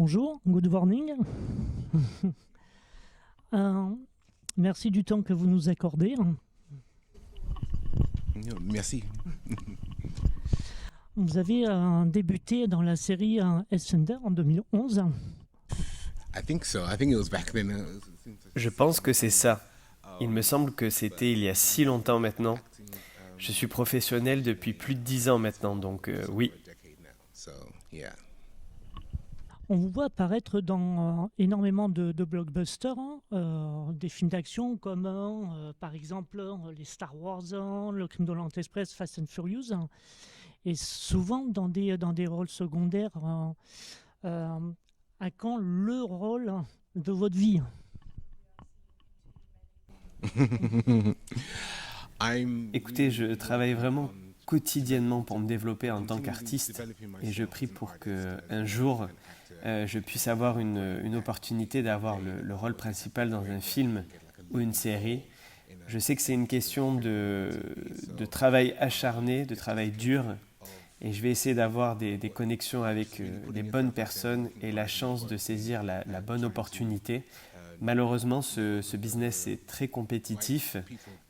Bonjour, good morning. Euh, Merci du temps que vous nous accordez. Merci. Vous avez débuté dans la série Ascender en 2011. I think so. I think it was back then. Je pense que c'est ça. Il me semble que c'était il y a si longtemps maintenant. Je suis professionnel depuis plus de 10 ans maintenant, donc oui. So, yeah. On vous voit apparaître dans énormément de blockbusters, des films d'action comme par exemple les Star Wars, le Crime de l'Orient Express, Fast and Furious, et souvent dans des rôles secondaires. À quand le rôle de votre vie? Écoutez, je travaille vraiment quotidiennement pour me développer en tant qu'artiste et je prie pour que un jour je puisse avoir une opportunité d'avoir le rôle principal dans un film ou une série. Je sais que c'est une question de travail acharné, de travail dur, et je vais essayer d'avoir des connexions avec les bonnes personnes et la chance de saisir la bonne opportunité. Malheureusement, ce business est très compétitif.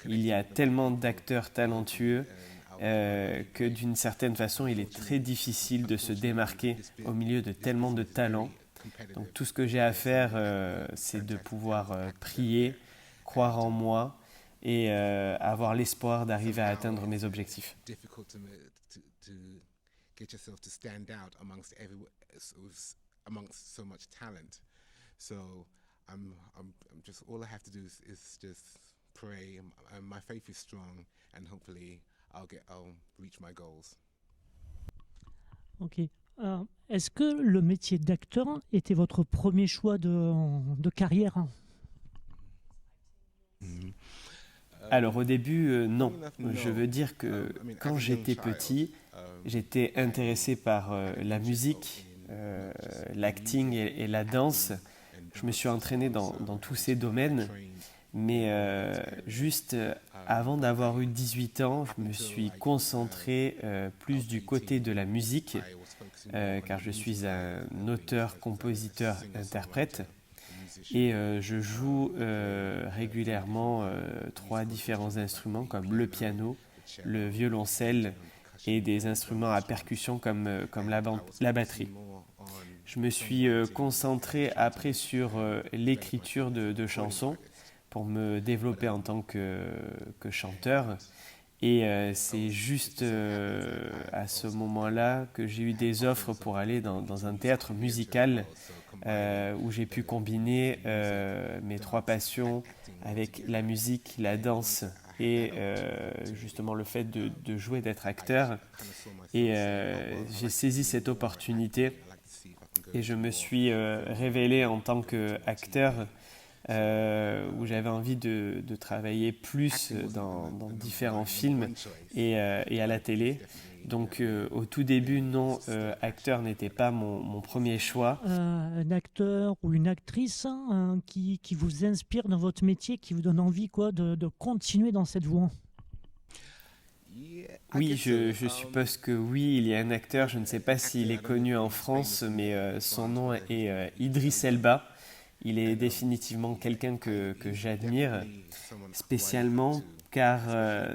Il y a tellement d'acteurs talentueux que d'une certaine façon, il est très difficile de se démarquer au milieu de tellement de talents. Donc tout ce que j'ai à faire, c'est de pouvoir prier, croire en moi et avoir l'espoir d'arriver à atteindre mes objectifs. Difficult to get yourself to stand out amongst so much talent. So I'm just all I have to do is just pray. My faith is strong, and hopefully I'll reach my goals. Ok. Est-ce que le métier d'acteur était votre premier choix de carrière? Alors au début, non. Je veux dire que quand j'étais petit, j'étais intéressé par la musique, l'acting et la danse. Je me suis entraîné dans tous ces domaines, mais juste avant d'avoir eu 18 ans, je me suis concentré plus du côté de la musique, car je suis un auteur, compositeur, interprète, et je joue régulièrement 3 différents instruments comme le piano, le violoncelle et des instruments à percussion comme la batterie. Je me suis concentré après sur l'écriture de chansons pour me développer en tant que chanteur. Et c'est juste à ce moment-là que j'ai eu des offres pour aller dans un théâtre musical où j'ai pu combiner mes 3 passions avec la musique, la danse et justement le fait de jouer, d'être acteur. Et j'ai saisi cette opportunité et je me suis révélé en tant qu'acteur où j'avais envie de travailler plus dans différents films et à la télé. Donc au tout début, non, acteur n'était pas mon premier choix. Un acteur ou une actrice qui vous inspire dans votre métier, qui vous donne envie de continuer dans cette voie? Oui, je suppose que oui, il y a un acteur, je ne sais pas s'il est connu en France, mais son nom est Idriss Elba. Il est définitivement quelqu'un que j'admire, spécialement car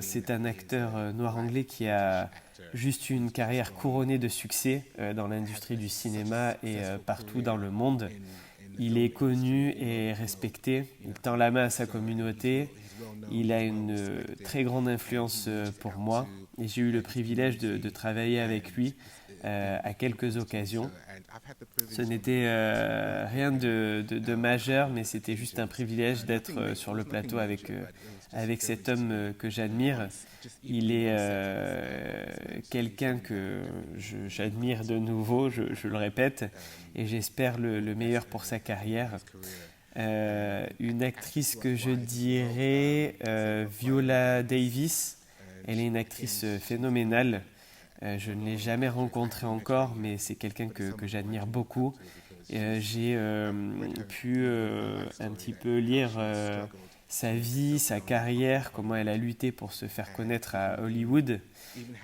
c'est un acteur noir anglais qui a juste eu une carrière couronnée de succès dans l'industrie du cinéma et partout dans le monde. Il est connu et respecté, il tend la main à sa communauté, il a une très grande influence pour moi et j'ai eu le privilège de travailler avec lui à quelques occasions. Ce n'était rien de majeur, mais c'était juste un privilège d'être sur le plateau avec cet homme que j'admire. Il est quelqu'un que j'admire de nouveau, je le répète, et j'espère le meilleur pour sa carrière. Une actrice que je dirais Viola Davis. Elle est une actrice phénoménale. Je ne l'ai jamais rencontrée encore, mais c'est quelqu'un que j'admire beaucoup. J'ai pu un petit peu lire sa vie, sa carrière, comment elle a lutté pour se faire connaître à Hollywood.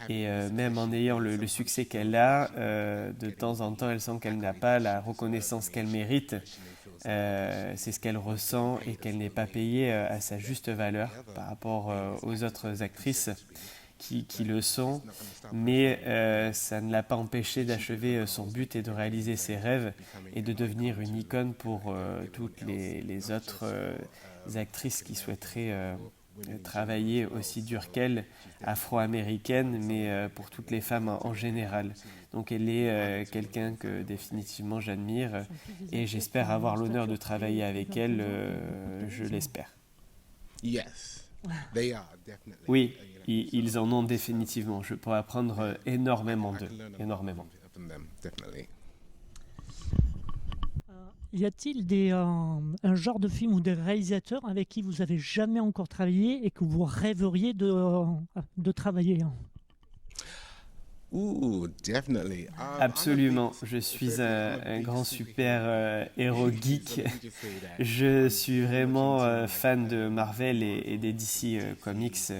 Et même en ayant le succès qu'elle a, de temps en temps, elle sent qu'elle n'a pas la reconnaissance qu'elle mérite. C'est ce qu'elle ressent et qu'elle n'est pas payée à sa juste valeur par rapport aux autres actrices qui le sont, mais ça ne l'a pas empêché d'achever son but et de réaliser ses rêves et de devenir une icône pour toutes les autres actrices qui souhaiteraient travailler aussi dur qu'elle, afro-américaine, mais pour toutes les femmes en général. Donc elle est quelqu'un que définitivement j'admire et j'espère avoir l'honneur de travailler avec elle, je l'espère. Oui, ils en ont définitivement. Je pourrais apprendre énormément d'eux, énormément. Y a-t-il un genre de film ou des réalisateurs avec qui vous avez jamais encore travaillé et que vous rêveriez de travailler? Absolument, je suis un grand super héros geek. Je suis vraiment fan de Marvel et des DC Comics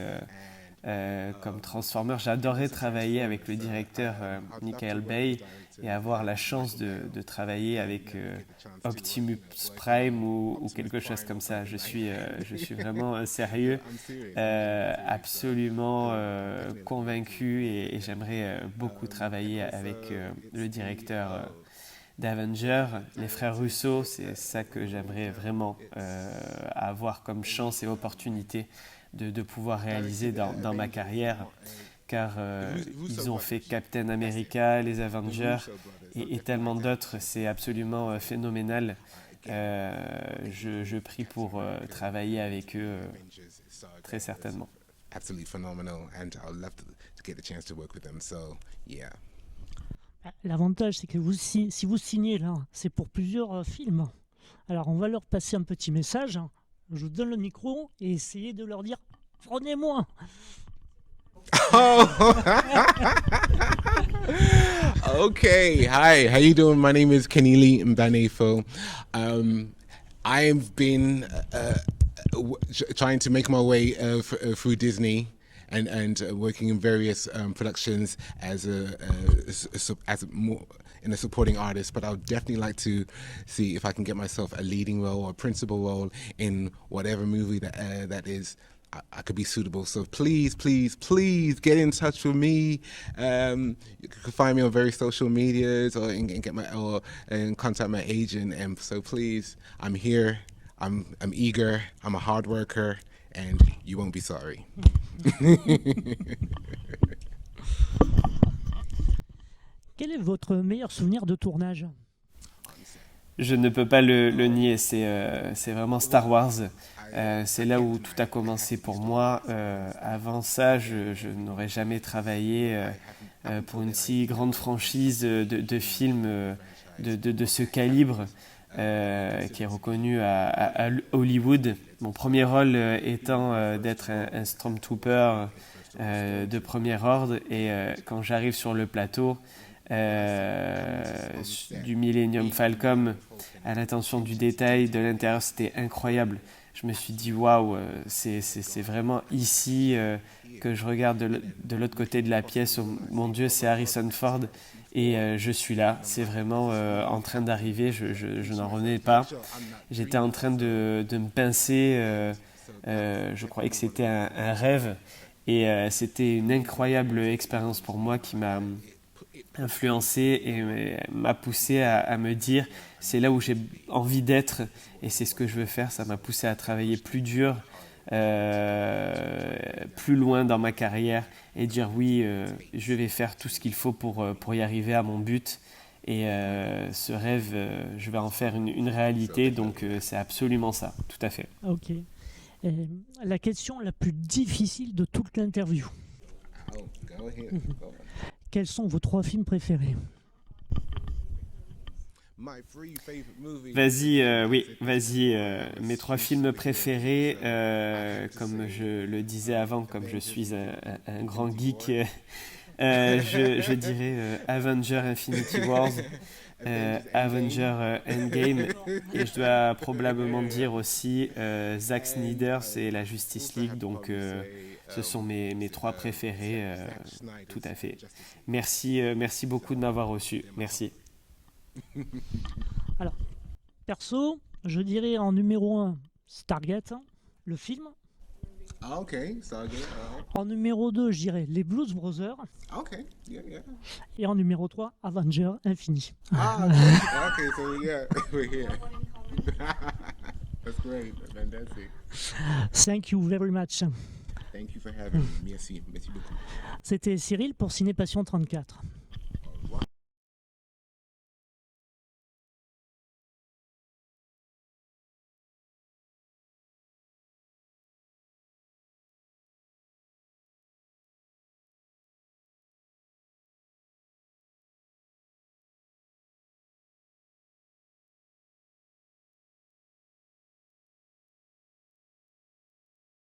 comme Transformers. J'adorais travailler avec le directeur Michael Bay et avoir la chance de travailler avec Optimus Prime ou quelque chose comme ça. Je suis vraiment sérieux, absolument convaincu et j'aimerais beaucoup travailler avec le directeur d'Avengers, les frères Russo. C'est ça que j'aimerais vraiment avoir comme chance et opportunité de pouvoir réaliser dans ma carrière, car ils ont fait Captain America, les Avengers et tellement d'autres. C'est absolument phénoménal. Je prie pour travailler avec eux très certainement. Absolutely phenomenal, and I'd love to get the chance to work with them. So, yeah. L'avantage, c'est que si vous signez là, c'est pour plusieurs films. Alors, on va leur passer un petit message. Je vous donne le micro et essayez de leur dire « Prenez-moi ». Oh. Okay. Hi. How you doing? My name is Kenili Mbanefo. I've been trying to make my way through Disney and working in various productions as more in a supporting artist, but I would definitely like to see if I can get myself a leading role or a principal role in whatever movie that is. I could be suitable. So please get in touch with me. You can find me on various social medias or contact my agent. And so please, I'm here. I'm eager. I'm a hard worker, and you won't be sorry. Quel est votre meilleur souvenir de tournage? Je ne peux pas le nier, c'est vraiment Star Wars. C'est là où tout a commencé pour moi. Avant ça, je n'aurais jamais travaillé pour une si grande franchise de films de ce calibre qui est reconnue à Hollywood. Mon premier rôle étant d'être un Stormtrooper de premier ordre, et quand j'arrive sur le plateau du Millennium Falcon, à l'attention du détail de l'intérieur, c'était incroyable. Je me suis dit waouh, c'est vraiment ici que je regarde de l'autre côté de la pièce. Oh, mon Dieu, c'est Harrison Ford et je suis là. C'est vraiment en train d'arriver. Je n'en revenais pas. J'étais en train de me pincer. Je croyais que c'était un rêve et c'était une incroyable expérience pour moi qui m'a influencé et m'a poussé à me dire c'est là où j'ai envie d'être et c'est ce que je veux faire. Ça m'a poussé à travailler plus dur, plus loin dans ma carrière et dire oui, je vais faire tout ce qu'il faut pour y arriver à mon but, et ce rêve, je vais en faire une réalité. Donc c'est absolument ça, tout à fait. Ok. La question la plus difficile de toute l'interview. Quels sont vos 3 films préférés? Vas-y, mes 3 films préférés, comme je le disais avant, comme je suis un grand geek, je dirais Avengers Infinity Wars, Avenger Endgame, et je dois probablement dire aussi Zack Snyder et la Justice League, donc ce sont mes trois préférés, tout à fait. Merci beaucoup de m'avoir reçu, merci. Alors, perso, je dirais en numéro 1, Stargate, le film. Ah, ok, Stargate. En numéro 2, je dirais les Blues Brothers. Ok, yeah. Et en numéro 3, Avenger Infini. Ah, okay, so yeah, we're here. That's great, fantastic. Thank you very much. Thank you for having me. Merci beaucoup. C'était Cyril pour Ciné Passion 34.